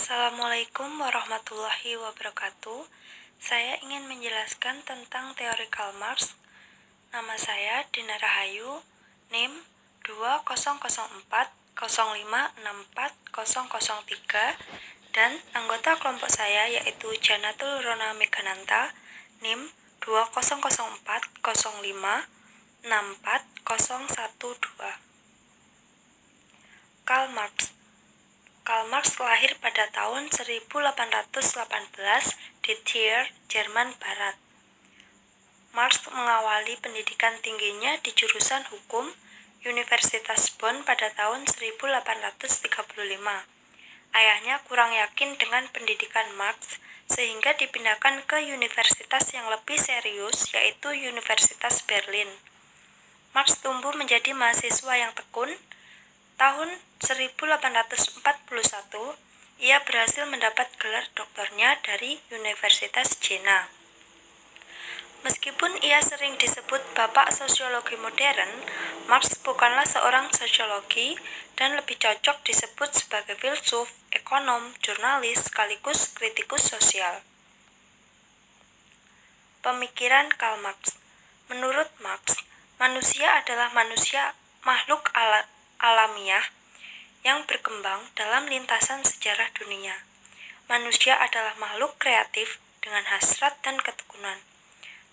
Assalamualaikum warahmatullahi wabarakatuh. Saya ingin menjelaskan tentang teori Karl Marx. Nama saya Dina Rahayu, NIM 200405640003 dan anggota kelompok saya yaitu Janatul Rona Megananta, NIM 200405640012. Karl Marx lahir pada tahun 1818 di Trier, Jerman Barat. Marx mengawali pendidikan tingginya di jurusan hukum Universitas Bonn pada tahun 1835. Ayahnya kurang yakin dengan pendidikan Marx sehingga dipindahkan ke universitas yang lebih serius yaitu Universitas Berlin. Marx tumbuh menjadi mahasiswa yang tekun. Tahun 1841, ia berhasil mendapat gelar doktornya dari Universitas Jena. Meskipun ia sering disebut Bapak Sosiologi Modern, Marx bukanlah seorang sosiologi dan lebih cocok disebut sebagai filsuf, ekonom, jurnalis, sekaligus kritikus sosial. Pemikiran Karl Marx. Menurut Marx, manusia adalah makhluk alamiah yang berkembang dalam lintasan sejarah dunia. Manusia adalah makhluk kreatif dengan hasrat dan ketekunan.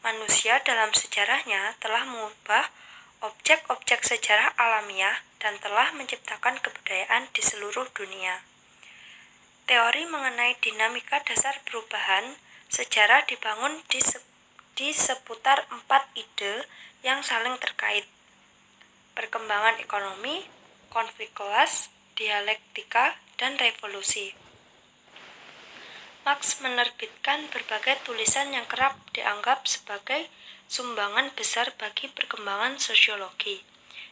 Manusia dalam sejarahnya telah mengubah objek-objek sejarah alamiah dan telah menciptakan kebudayaan di seluruh dunia. Teori mengenai dinamika dasar perubahan sejarah dibangun di seputar 4 ide yang saling terkait. Perkembangan ekonomi, konflik kelas, dialektika, dan revolusi. Marx menerbitkan berbagai tulisan yang kerap dianggap sebagai sumbangan besar bagi perkembangan sosiologi.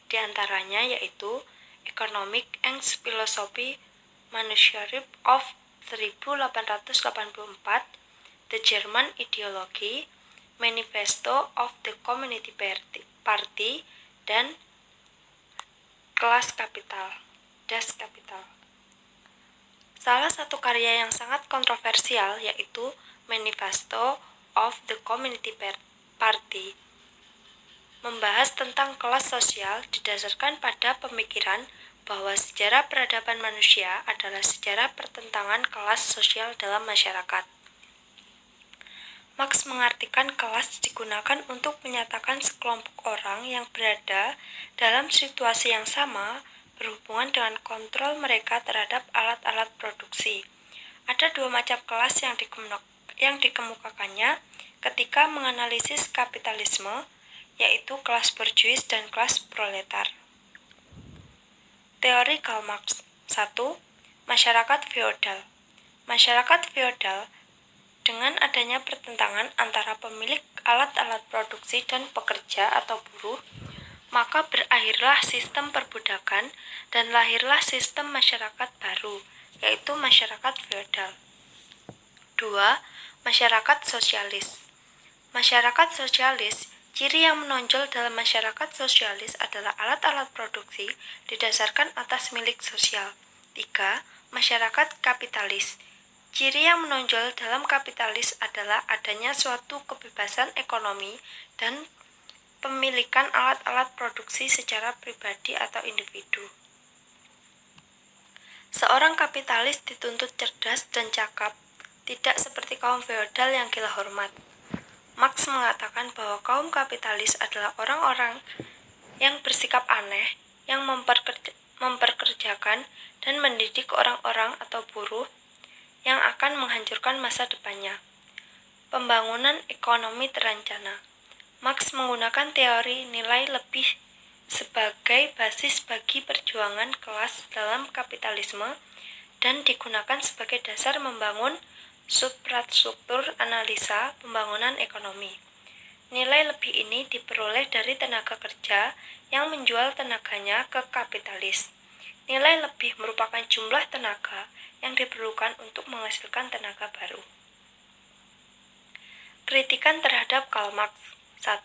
Di antaranya yaitu Economic and Philosophy Manuscript of 1884, The German Ideology, Manifesto of the Communist Party, dan Kelas Kapital, Das Kapital. Salah satu karya yang sangat kontroversial yaitu Manifesto of the Communist Party membahas tentang kelas sosial didasarkan pada pemikiran bahwa sejarah peradaban manusia adalah sejarah pertentangan kelas sosial dalam masyarakat. Marx mengartikan kelas digunakan untuk menyatakan sekelompok orang yang berada dalam situasi yang sama berhubungan dengan kontrol mereka terhadap alat-alat produksi. Ada dua macam kelas yang dikemukakannya ketika menganalisis kapitalisme, yaitu kelas borjuis dan kelas proletar. Teori Karl Marx. 1. Masyarakat feodal. Masyarakat feodal dengan adanya pertentangan antara pemilik alat-alat produksi dan pekerja atau buruh, maka berakhirlah sistem perbudakan dan lahirlah sistem masyarakat baru, yaitu masyarakat feodal. 2. Masyarakat sosialis. Masyarakat sosialis, ciri yang menonjol dalam masyarakat sosialis adalah alat-alat produksi didasarkan atas milik sosial. 3. Masyarakat kapitalis. Ciri yang menonjol dalam kapitalis adalah adanya suatu kebebasan ekonomi dan pemilikan alat-alat produksi secara pribadi atau individu. Seorang kapitalis dituntut cerdas dan cakap, tidak seperti kaum feodal yang gila hormat. Marx mengatakan bahwa kaum kapitalis adalah orang-orang yang bersikap aneh, yang memperkerjakan dan mendidik orang-orang atau buruh yang akan menghancurkan masa depannya. Pembangunan ekonomi terencana. Marx menggunakan teori nilai lebih sebagai basis bagi perjuangan kelas dalam kapitalisme dan digunakan sebagai dasar membangun suprastruktur analisa pembangunan ekonomi. Nilai lebih ini diperoleh dari tenaga kerja yang menjual tenaganya ke kapitalis. Nilai lebih merupakan jumlah tenaga yang diperlukan untuk menghasilkan tenaga baru. Kritikan terhadap Karl Marx. 1.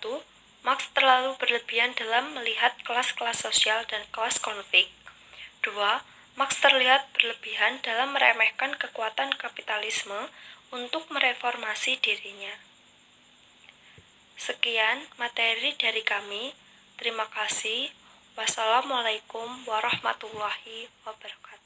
Marx terlalu berlebihan dalam melihat kelas-kelas sosial dan kelas konflik. 2. Marx terlihat berlebihan dalam meremehkan kekuatan kapitalisme untuk mereformasi dirinya. Sekian materi dari kami. Terima kasih. Wassalamualaikum warahmatullahi wabarakatuh.